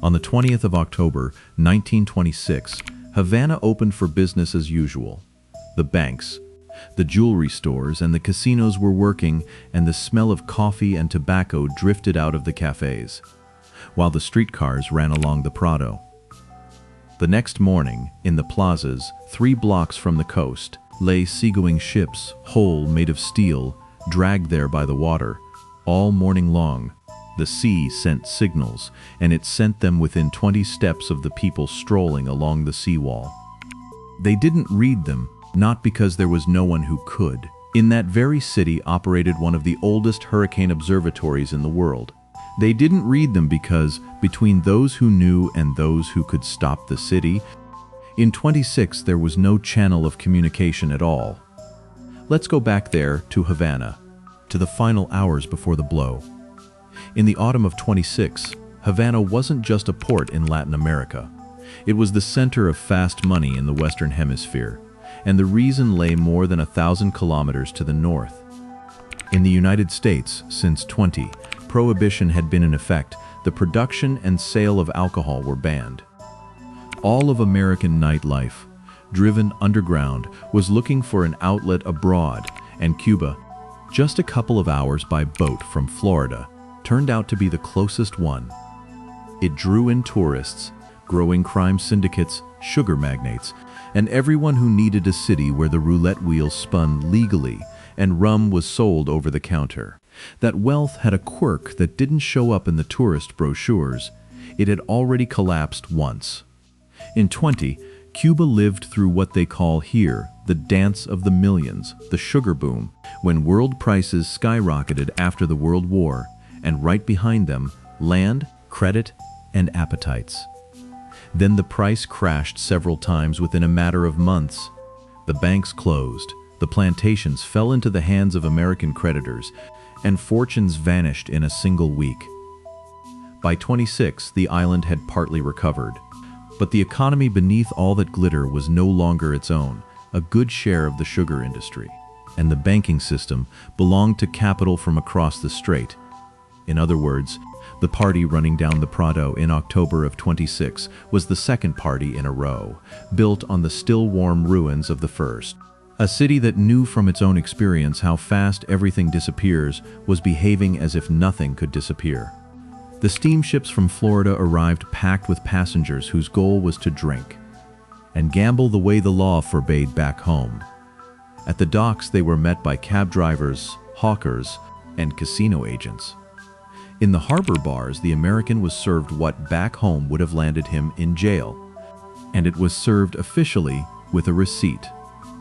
On the 20th of October, 1926, Havana opened for business as usual. The banks, the jewelry stores, and the casinos were working, and the smell of coffee and tobacco drifted out of the cafes, while the streetcars ran along the Prado. The next morning, in the plazas, 3 blocks from the coast, lay seagoing ships, whole made of steel, dragged there by the water. All morning long, the sea sent signals, and it sent them within 20 steps of the people strolling along the seawall. They didn't read them, not because there was no one who could. In that very city operated one of the oldest hurricane observatories in the world. They didn't read them because, between those who knew and those who could stop the city, in 26 there was no channel of communication at all. Let's go back there to Havana, to the final hours before the blow. In the autumn of 26, Havana wasn't just a port in Latin America. It was the center of fast money in the Western Hemisphere, and the reason lay more than 1,000 kilometers to the north. In the United States, since Prohibition had been in effect, the production and sale of alcohol were banned. All of American nightlife, driven underground, was looking for an outlet abroad, and Cuba, just a couple of hours by boat from Florida, turned out to be the closest one. It drew in tourists, growing crime syndicates, sugar magnates, and everyone who needed a city where the roulette wheel spun legally and rum was sold over the counter. That wealth had a quirk that didn't show up in the tourist brochures. It had already collapsed once. In Cuba lived through what they call here the dance of the millions, the sugar boom, when world prices skyrocketed after the World War, and right behind them, land, credit, and appetites. Then the price crashed several times within a matter of months. The banks closed, the plantations fell into the hands of American creditors, and fortunes vanished in a single week. By 26, the island had partly recovered. But the economy beneath all that glitter was no longer its own, a good share of the sugar industry. And the banking system belonged to capital from across the strait. In other words, the party running down the Prado in October of 26 was the second party in a row, built on the still warm ruins of the first. A city that knew from its own experience how fast everything disappears was behaving as if nothing could disappear. The steamships from Florida arrived packed with passengers whose goal was to drink and gamble the way the law forbade back home. At the docks, they were met by cab drivers, hawkers, and casino agents. In the harbor bars, the American was served what back home would have landed him in jail, and it was served officially with a receipt.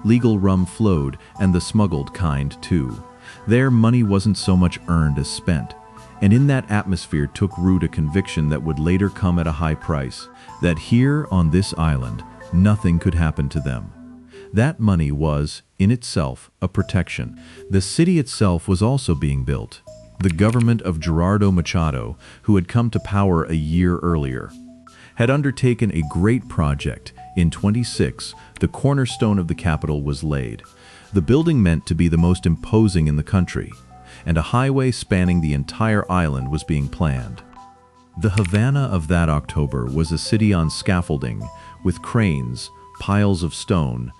Legal rum flowed, and the smuggled kind too. There, money wasn't so much earned as spent. And in that atmosphere took root a conviction that would later come at a high price, that here on this island, nothing could happen to them. That money was, in itself, a protection. The city itself was also being built. The government of Gerardo Machado, who had come to power a year earlier, had undertaken a great project. In 26, the cornerstone of the capital was laid. The building meant to be the most imposing in the country, and a highway spanning the entire island was being planned. The Havana of that October was a city on scaffolding, with cranes, piles of stone,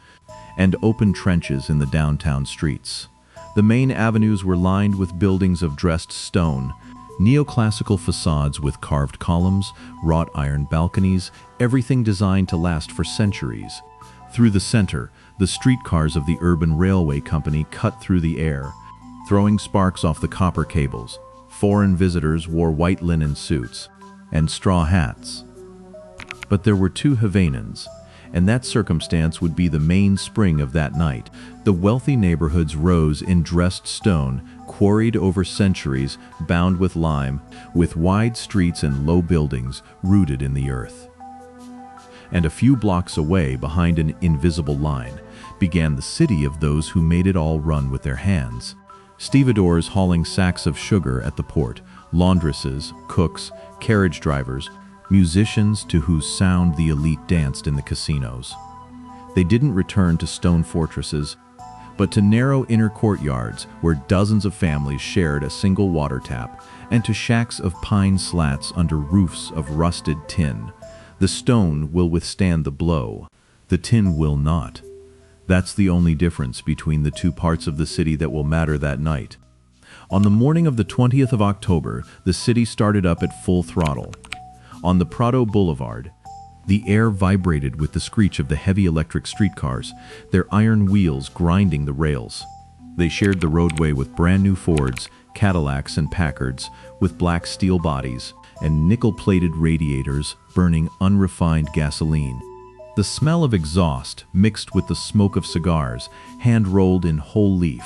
and open trenches in the downtown streets. The main avenues were lined with buildings of dressed stone, neoclassical facades with carved columns, wrought iron balconies, everything designed to last for centuries. Through the center, the streetcars of the urban railway company cut through the air, throwing sparks off the copper cables. Foreign visitors wore white linen suits and straw hats. But there were 2 Havanans, and that circumstance would be the mainspring of that night. The wealthy neighborhoods rose in dressed stone, quarried over centuries, bound with lime, with wide streets and low buildings rooted in the earth. And a few blocks away, behind an invisible line, began the city of those who made it all run with their hands. Stevedores hauling sacks of sugar at the port, laundresses, cooks, carriage drivers, musicians to whose sound the elite danced in the casinos. They didn't return to stone fortresses, but to narrow inner courtyards where dozens of families shared a single water tap, and to shacks of pine slats under roofs of rusted tin. The stone will withstand the blow. The tin will not. That's the only difference between the two parts of the city that will matter that night. On the morning of the 20th of October, the city started up at full throttle. On the Prado Boulevard, the air vibrated with the screech of the heavy electric streetcars, their iron wheels grinding the rails. They shared the roadway with brand new Fords, Cadillacs and Packards, with black steel bodies and nickel-plated radiators burning unrefined gasoline. The smell of exhaust mixed with the smoke of cigars, hand-rolled in whole leaf,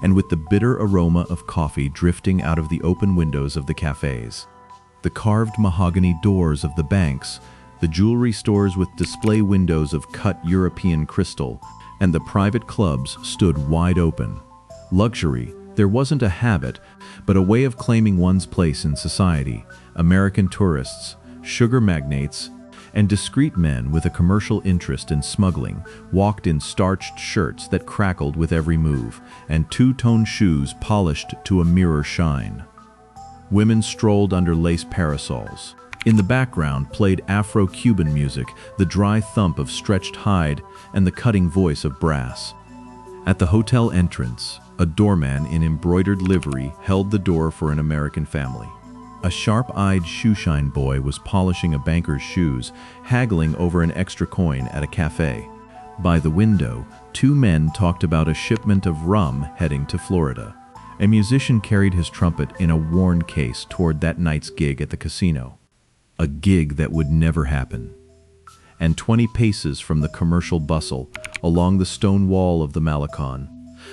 and with the bitter aroma of coffee drifting out of the open windows of the cafes. The carved mahogany doors of the banks, the jewelry stores with display windows of cut European crystal, and the private clubs stood wide open. Luxury, there wasn't a habit, but a way of claiming one's place in society. American tourists, sugar magnates, and discreet men with a commercial interest in smuggling walked in starched shirts that crackled with every move, and two-tone shoes polished to a mirror shine. Women strolled under lace parasols. In the background played Afro-Cuban music, the dry thump of stretched hide and the cutting voice of brass. At the hotel entrance, a doorman in embroidered livery held the door for an American family. A sharp-eyed shoeshine boy was polishing a banker's shoes, haggling over an extra coin at a cafe. By the window, two men talked about a shipment of rum heading to Florida. A musician carried his trumpet in a worn case toward that night's gig at the casino. A gig that would never happen. And 20 paces from the commercial bustle, along the stone wall of the Malecon,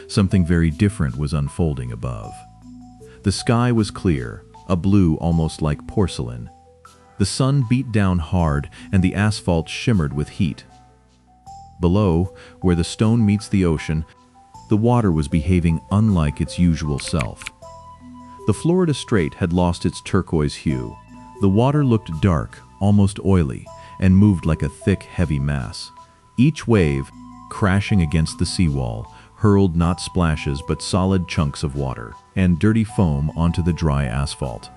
something very different was unfolding above. The sky was clear, a blue almost like porcelain. The sun beat down hard and the asphalt shimmered with heat. Below, where the stone meets the ocean, the water was behaving unlike its usual self. The Florida Strait had lost its turquoise hue. The water looked dark, almost oily, and moved like a thick, heavy mass. Each wave, crashing against the seawall, hurled not splashes but solid chunks of water and dirty foam onto the dry asphalt.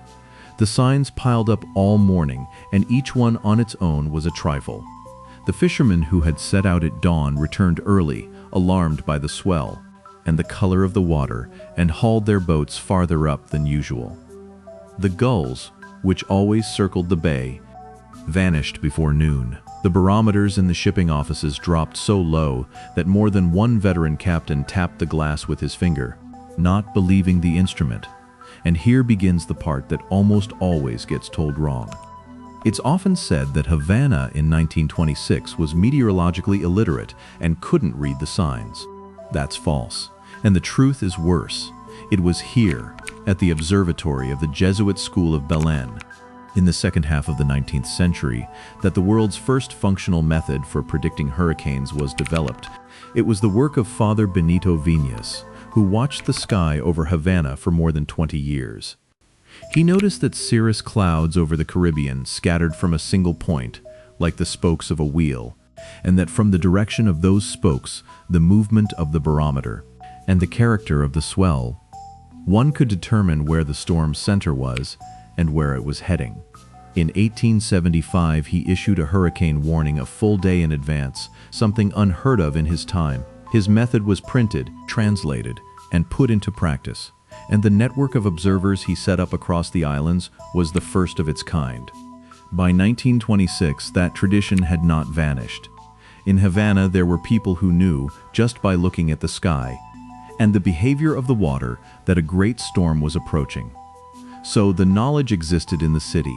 The signs piled up all morning, and each one on its own was a trifle. The fishermen who had set out at dawn returned early, alarmed by the swell and the color of the water, and hauled their boats farther up than usual. The gulls, which always circled the bay, vanished before noon. The barometers in the shipping offices dropped so low that more than one veteran captain tapped the glass with his finger, not believing the instrument. And here begins the part that almost always gets told wrong. It's often said that Havana in 1926 was meteorologically illiterate and couldn't read the signs. That's false, and the truth is worse. It was here, at the observatory of the Jesuit school of Belen, in the second half of the 19th century, that the world's first functional method for predicting hurricanes was developed. It was the work of Father Benito Viñas, who watched the sky over Havana for more than 20 years. He noticed that cirrus clouds over the Caribbean scattered from a single point, like the spokes of a wheel, and that from the direction of those spokes, the movement of the barometer, and the character of the swell, one could determine where the storm's center was and where it was heading. In 1875, he issued a hurricane warning a full day in advance, something unheard of in his time. His method was printed, translated, and put into practice, and the network of observers he set up across the islands was the first of its kind. By 1926, that tradition had not vanished. In Havana, there were people who knew, just by looking at the sky and the behavior of the water, that a great storm was approaching. So the knowledge existed in the city.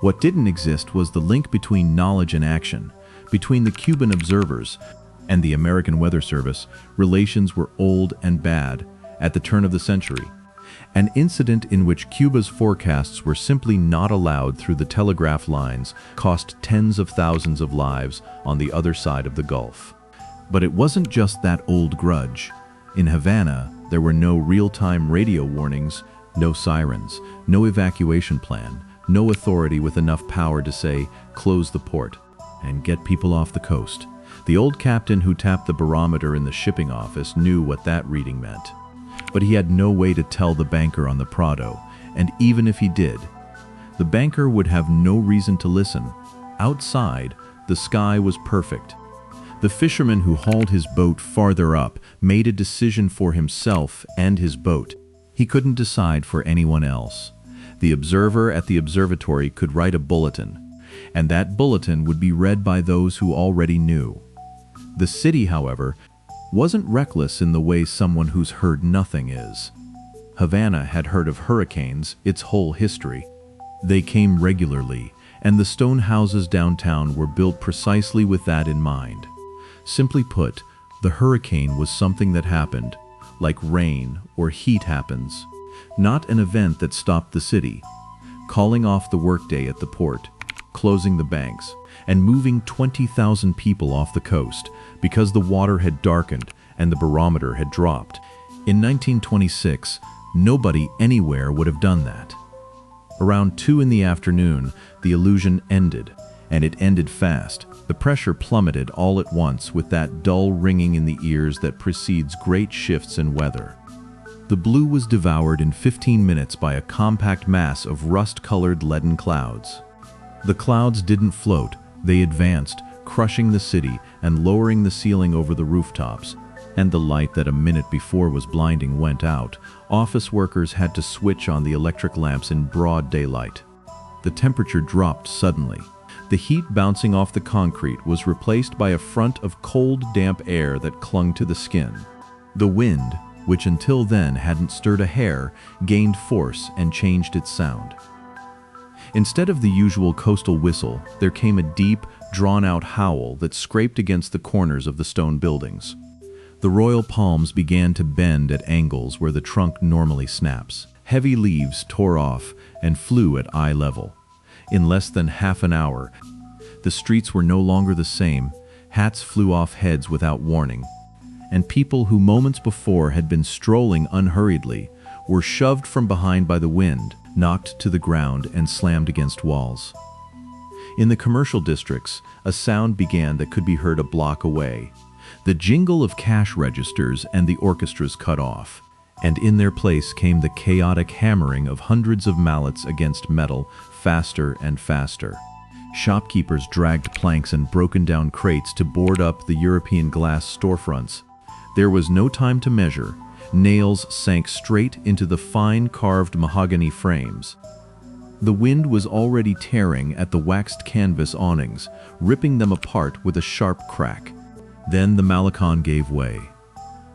What didn't exist was the link between knowledge and action. Between the Cuban observers and the American Weather Service, relations were old and bad. At the turn of the century, an incident in which Cuba's forecasts were simply not allowed through the telegraph lines cost tens of thousands of lives on the other side of the Gulf. But it wasn't just that old grudge. In Havana, there were no real-time radio warnings, no sirens, no evacuation plan, no authority with enough power to say, close the port and get people off the coast. The old captain who tapped the barometer in the shipping office knew what that reading meant. But he had no way to tell the banker on the Prado, and even if he did, the banker would have no reason to listen. Outside, the sky was perfect. The fisherman who hauled his boat farther up made a decision for himself and his boat. He couldn't decide for anyone else. The observer at the observatory could write a bulletin, and that bulletin would be read by those who already knew. The city, however, wasn't reckless in the way someone who's heard nothing is. Havana had heard of hurricanes its whole history. They came regularly, and the stone houses downtown were built precisely with that in mind. Simply put, the hurricane was something that happened, like rain or heat happens, not an event that stopped the city, calling off the workday at the port, closing the banks, and moving 20,000 people off the coast because the water had darkened and the barometer had dropped. In 1926, nobody anywhere would have done that. Around 2 in the afternoon, the illusion ended, and it ended fast. The pressure plummeted all at once with that dull ringing in the ears that precedes great shifts in weather. The blue was devoured in 15 minutes by a compact mass of rust-colored leaden clouds. The clouds didn't float, they advanced, crushing the city and lowering the ceiling over the rooftops, and the light that a minute before was blinding went out. Office workers had to switch on the electric lamps in broad daylight. The temperature dropped suddenly. The heat bouncing off the concrete was replaced by a front of cold, damp air that clung to the skin. The wind, which until then hadn't stirred a hair, gained force and changed its sound. Instead of the usual coastal whistle, there came a deep, drawn-out howl that scraped against the corners of the stone buildings. The royal palms began to bend at angles where the trunk normally snaps. Heavy leaves tore off and flew at eye level. In less than half an hour, the streets were no longer the same. Hats flew off heads without warning, and people who moments before had been strolling unhurriedly were shoved from behind by the wind, knocked to the ground, and slammed against walls. In the commercial districts, a sound began that could be heard a block away. The jingle of cash registers and the orchestras cut off, and in their place came the chaotic hammering of hundreds of mallets against metal, faster and faster. Shopkeepers dragged planks and broken-down crates to board up the European glass storefronts. There was no time to measure. Nails sank straight into the fine carved mahogany frames. The wind was already tearing at the waxed canvas awnings, ripping them apart with a sharp crack. Then the Malecon gave way.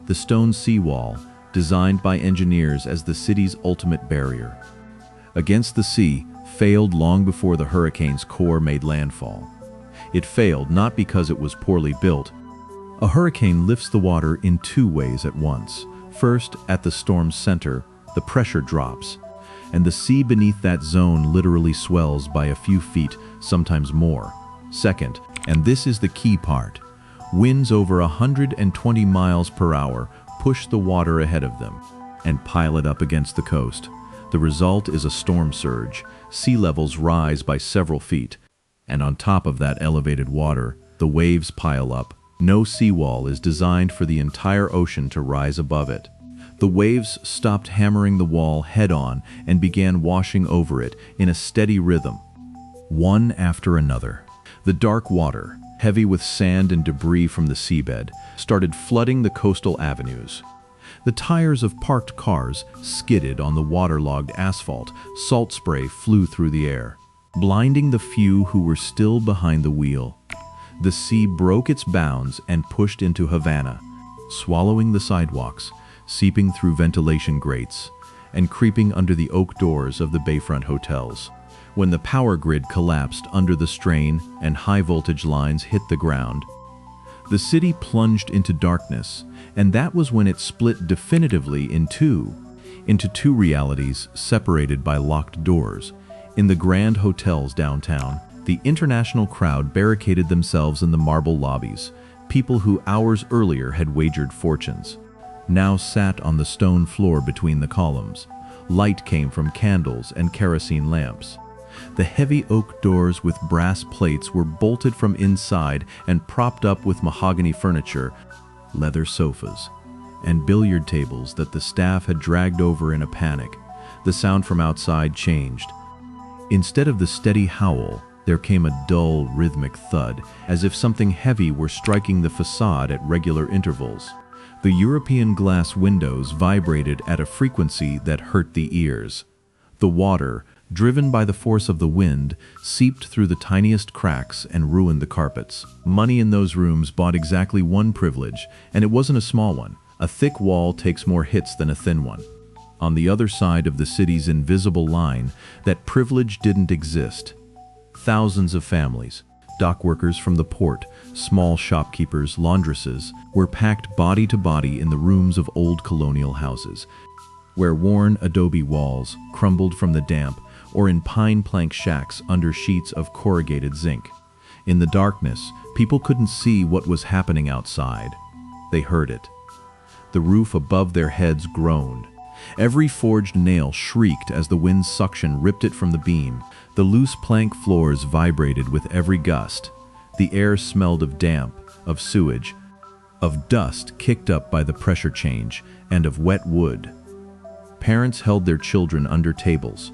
The stone seawall, designed by engineers as the city's ultimate barrier against the sea, failed long before the hurricane's core made landfall. It failed not because it was poorly built. A hurricane lifts the water in 2 ways at once. First, at the storm's center, the pressure drops, and the sea beneath that zone literally swells by a few feet, sometimes more. Second, and this is the key part, winds over 120 miles per hour push the water ahead of them and pile it up against the coast. The result is a storm surge. Sea levels rise by several feet, and on top of that elevated water, the waves pile up. No seawall is designed for the entire ocean to rise above it. The waves stopped hammering the wall head-on and began washing over it in a steady rhythm, one after another. The dark water, heavy with sand and debris from the seabed, started flooding the coastal avenues. The tires of parked cars skidded on the waterlogged asphalt. Salt spray flew through the air, blinding the few who were still behind the wheel. The sea broke its bounds and pushed into Havana, swallowing the sidewalks, seeping through ventilation grates, and creeping under the oak doors of the bayfront hotels. When the power grid collapsed under the strain and high-voltage lines hit the ground, the city plunged into darkness, and that was when it split definitively into two realities separated by locked doors. In the grand hotels downtown, the international crowd barricaded themselves in the marble lobbies. People who hours earlier had wagered fortunes now sat on the stone floor between the columns. Light came from candles and kerosene lamps. The heavy oak doors with brass plates were bolted from inside and propped up with mahogany furniture, leather sofas, and billiard tables that the staff had dragged over in a panic. The sound from outside changed. Instead of the steady howl, there came a dull, rhythmic thud, as if something heavy were striking the facade at regular intervals. The European glass windows vibrated at a frequency that hurt the ears. The water, driven by the force of the wind, seeped through the tiniest cracks and ruined the carpets. Money in those rooms bought exactly one privilege, and it wasn't a small one. A thick wall takes more hits than a thin one. On the other side of the city's invisible line, that privilege didn't exist. Thousands of families, dock workers from the port, small shopkeepers, laundresses, were packed body to body in the rooms of old colonial houses, where worn adobe walls crumbled from the damp, or in pine plank shacks under sheets of corrugated zinc. In the darkness, people couldn't see what was happening outside. They heard it. The roof above their heads groaned. Every forged nail shrieked as the wind's suction ripped it from the beam. The loose plank floors vibrated with every gust. The air smelled of damp, of sewage, of dust kicked up by the pressure change, and of wet wood. Parents held their children under tables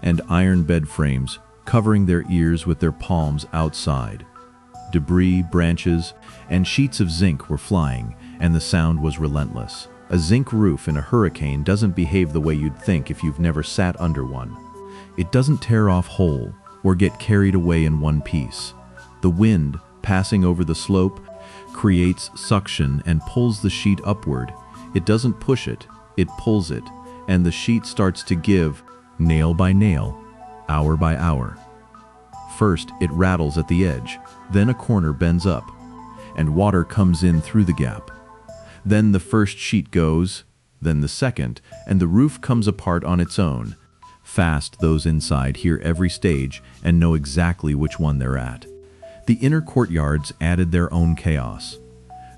and iron bed frames, covering their ears with their palms outside. Debris, branches, and sheets of zinc were flying, and the sound was relentless. A zinc roof in a hurricane doesn't behave the way you'd think if you've never sat under one. It doesn't tear off whole or get carried away in one piece. The wind, passing over the slope, creates suction and pulls the sheet upward. It doesn't push it, it pulls it, and the sheet starts to give, nail by nail, hour by hour. First, it rattles at the edge, then a corner bends up, and water comes in through the gap. Then the first sheet goes, then the second, and the roof comes apart on its own. Fast, those inside hear every stage and know exactly which one they're at. The inner courtyards added their own chaos.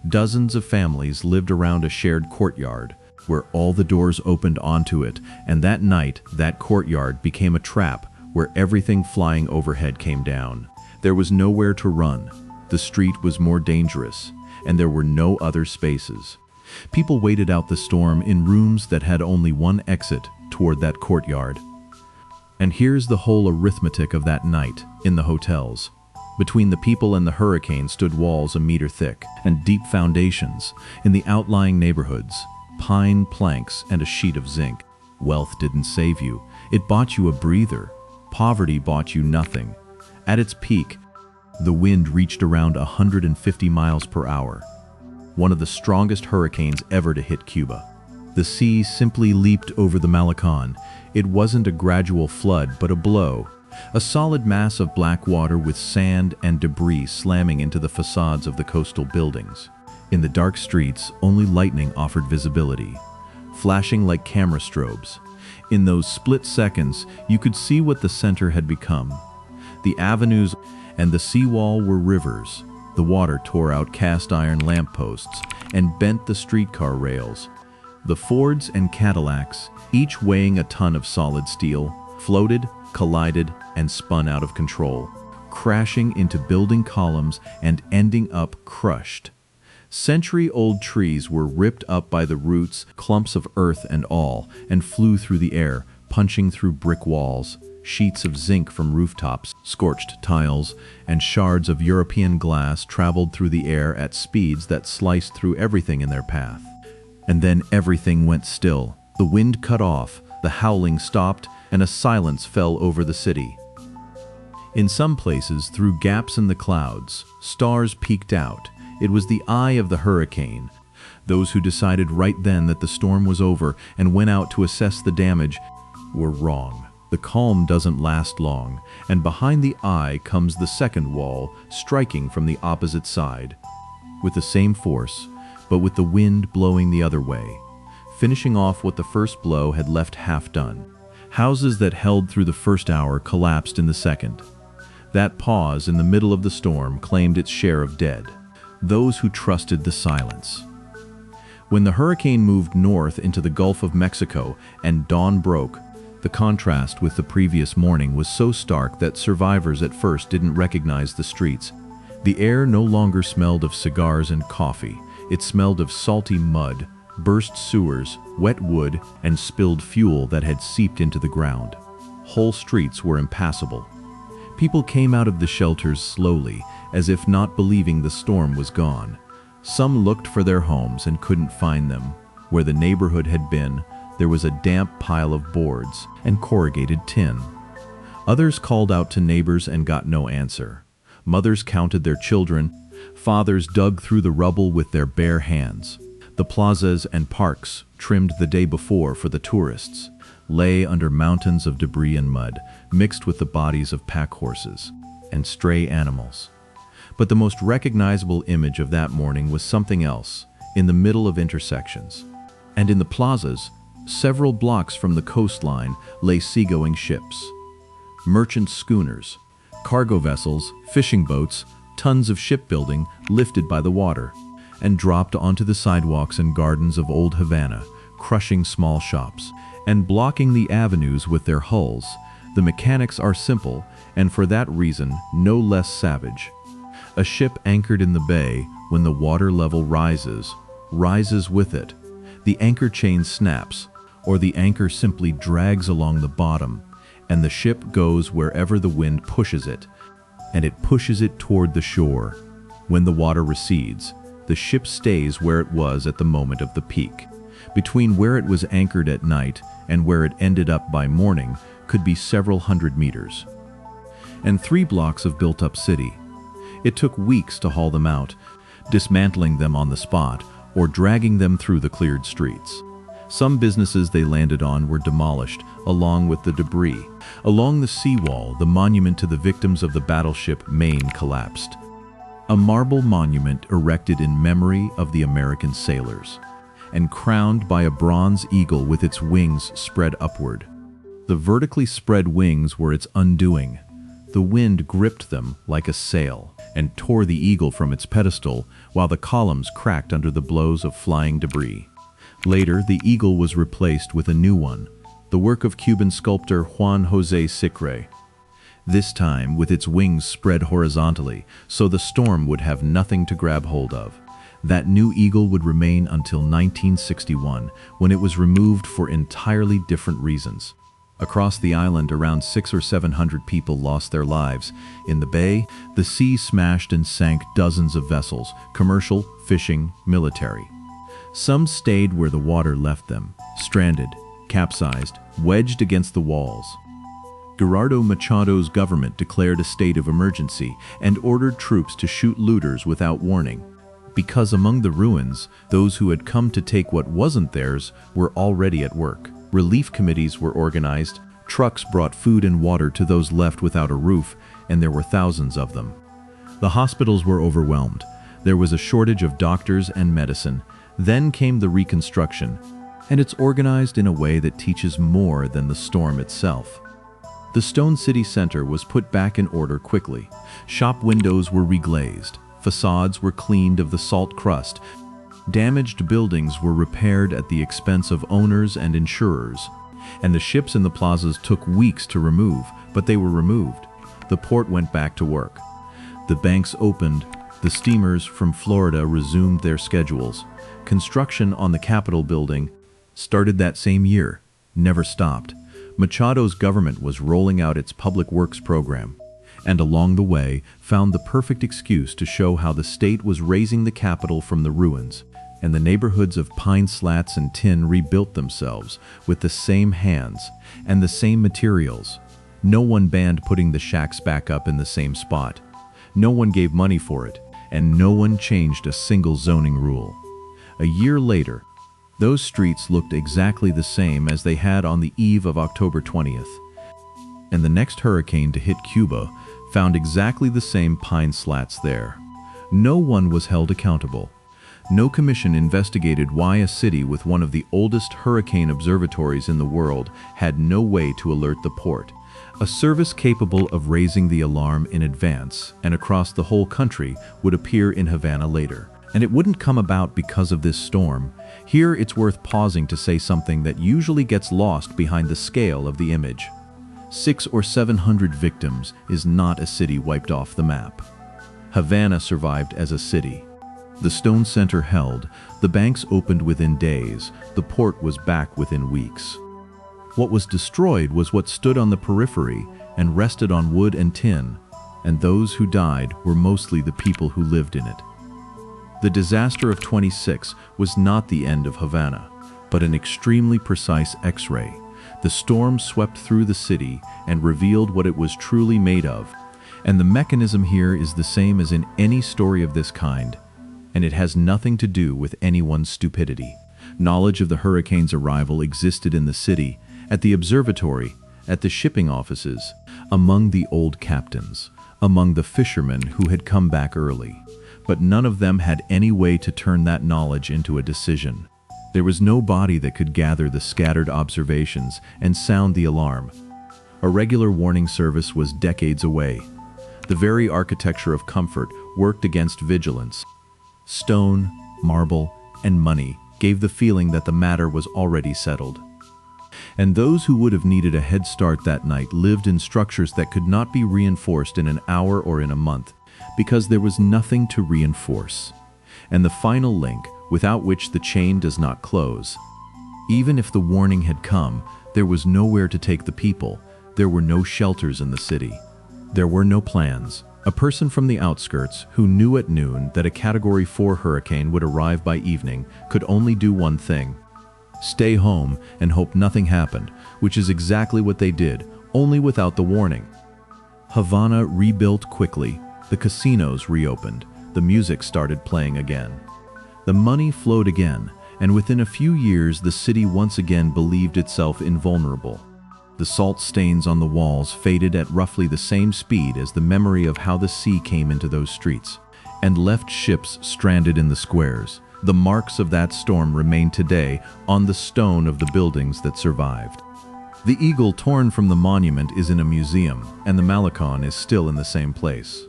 Dozens of families lived around a shared courtyard, where all the doors opened onto it, and that night, that courtyard became a trap where everything flying overhead came down. There was nowhere to run. The street was more dangerous, and there were no other spaces. People waited out the storm in rooms that had only one exit toward that courtyard. And here's the whole arithmetic of that night in the hotels. Between the people and the hurricane stood walls a meter thick and deep foundations. In the outlying neighborhoods, pine planks and a sheet of zinc. Wealth didn't save you. It bought you a breather. Poverty bought you nothing. At its peak, the wind reached around 150 miles per hour, one of the strongest hurricanes ever to hit Cuba. The sea simply leaped over the Malecon. It wasn't a gradual flood, but a blow. A solid mass of black water with sand and debris slamming into the facades of the coastal buildings. In the dark streets, only lightning offered visibility, flashing like camera strobes. In those split seconds, you could see what the center had become. The avenues and the seawall were rivers. The water tore out cast iron lampposts and bent the streetcar rails. The Fords and Cadillacs, each weighing a ton of solid steel, floated, collided, and spun out of control, crashing into building columns and ending up crushed. Century-old trees were ripped up by the roots, clumps of earth and all, and flew through the air, punching through brick walls. Sheets of zinc from rooftops, scorched tiles, and shards of European glass traveled through the air at speeds that sliced through everything in their path. And then everything went still. The wind cut off, the howling stopped, and a silence fell over the city. In some places, through gaps in the clouds, stars peeked out. It was the eye of the hurricane. Those who decided right then that the storm was over and went out to assess the damage were wrong. The calm doesn't last long, and behind the eye comes the second wall, striking from the opposite side. With the same force, but with the wind blowing the other way, finishing off what the first blow had left half done. Houses that held through the first hour collapsed in the second. That pause in the middle of the storm claimed its share of dead. Those who trusted the silence. When the hurricane moved north into the Gulf of Mexico and dawn broke, The contrast with the previous morning was so stark that survivors at first didn't recognize the streets. The air no longer smelled of cigars and coffee. It smelled of salty mud, burst sewers, wet wood, and spilled fuel that had seeped into the ground. Whole streets were impassable. People came out of the shelters slowly, as if not believing the storm was gone. Some looked for their homes and couldn't find them. Where the neighborhood had been, there was a damp pile of boards and corrugated tin. Others called out to neighbors and got no answer. Mothers counted their children. Fathers dug through the rubble with their bare hands. The plazas and parks, trimmed the day before for the tourists, lay under mountains of debris and mud, mixed with the bodies of pack horses and stray animals. But the most recognizable image of that morning was something else, in the middle of intersections. And in the plazas, several blocks from the coastline, lay seagoing ships. Merchant schooners, cargo vessels, fishing boats, tons of shipbuilding lifted by the water, and dropped onto the sidewalks and gardens of old Havana, crushing small shops, and blocking the avenues with their hulls. The mechanics are simple, and for that reason, no less savage. A ship anchored in the bay, when the water level rises with it. The anchor chain snaps, or the anchor simply drags along the bottom, and the ship goes wherever the wind pushes it, and it pushes it toward the shore. When the water recedes, the ship stays where it was at the moment of the peak. Between where it was anchored at night and where it ended up by morning could be several hundred meters. And 3 blocks of built-up city. It took weeks to haul them out, dismantling them on the spot or dragging them through the cleared streets. Some businesses they landed on were demolished, along with the debris. Along the seawall, the monument to the victims of the battleship Maine collapsed. A marble monument erected in memory of the American sailors, and crowned by a bronze eagle with its wings spread upward. The vertically spread wings were its undoing. The wind gripped them like a sail and tore the eagle from its pedestal, while the columns cracked under the blows of flying debris. Later, the eagle was replaced with a new one, the work of Cuban sculptor Juan José Sicre. This time with its wings spread horizontally, so the storm would have nothing to grab hold of. That new eagle would remain until 1961, when it was removed for entirely different reasons. Across the island, around 600 or 700 people lost their lives. In the bay, the sea smashed and sank dozens of vessels, commercial, fishing, military. Some stayed where the water left them, stranded, capsized, wedged against the walls. Gerardo Machado's government declared a state of emergency and ordered troops to shoot looters without warning, because among the ruins, those who had come to take what wasn't theirs were already at work. Relief committees were organized, trucks brought food and water to those left without a roof, and there were thousands of them. The hospitals were overwhelmed. There was a shortage of doctors and medicine. Then came the reconstruction, and it's organized in a way that teaches more than the storm itself. The stone city center was put back in order quickly. Shop windows were reglazed. Facades were cleaned of the salt crust. Damaged buildings were repaired at the expense of owners and insurers. And the ships in the plazas took weeks to remove, but they were removed. The port went back to work. The banks opened. The steamers from Florida resumed their schedules. Construction on the Capitol building started that same year, never stopped. Machado's government was rolling out its public works program, and along the way found the perfect excuse to show how the state was raising the capital from the ruins, and the neighborhoods of pine slats and tin rebuilt themselves with the same hands and the same materials. No one banned putting the shacks back up in the same spot. No one gave money for it, and no one changed a single zoning rule. A year later, those streets looked exactly the same as they had on the eve of October 20th. And the next hurricane to hit Cuba found exactly the same pine slats there. No one was held accountable. No commission investigated why a city with one of the oldest hurricane observatories in the world had no way to alert the port. A service capable of raising the alarm in advance and across the whole country would appear in Havana later. And it wouldn't come about because of this storm. Here it's worth pausing to say something that usually gets lost behind the scale of the image. 600 or 700 victims is not a city wiped off the map. Havana survived as a city. The stone center held, the banks opened within days, the port was back within weeks. What was destroyed was what stood on the periphery and rested on wood and tin, and those who died were mostly the people who lived in it. The disaster of 26 was not the end of Havana, but an extremely precise X-ray. The storm swept through the city and revealed what it was truly made of. And the mechanism here is the same as in any story of this kind, and it has nothing to do with anyone's stupidity. Knowledge of the hurricane's arrival existed in the city, at the observatory, at the shipping offices, among the old captains, among the fishermen who had come back early. But none of them had any way to turn that knowledge into a decision. There was no body that could gather the scattered observations and sound the alarm. A regular warning service was decades away. The very architecture of comfort worked against vigilance. Stone, marble, and money gave the feeling that the matter was already settled. And those who would have needed a head start that night lived in structures that could not be reinforced in an hour or in a month, because there was nothing to reinforce. And the final link, without which the chain does not close. Even if the warning had come, there was nowhere to take the people. There were no shelters in the city. There were no plans. A person from the outskirts who knew at noon that a Category 4 hurricane would arrive by evening could only do one thing: stay home and hope nothing happened, which is exactly what they did, only without the warning. Havana rebuilt quickly. The casinos reopened. The music started playing again. The money flowed again, and within a few years the city once again believed itself invulnerable. The salt stains on the walls faded at roughly the same speed as the memory of how the sea came into those streets, and left ships stranded in the squares. The marks of that storm remain today on the stone of the buildings that survived. The eagle torn from the monument is in a museum, and the Malecon is still in the same place.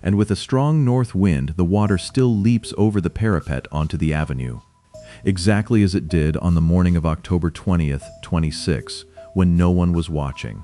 And with a strong north wind, the water still leaps over the parapet onto the avenue, exactly as it did on the morning of October 20th, 26, when no one was watching.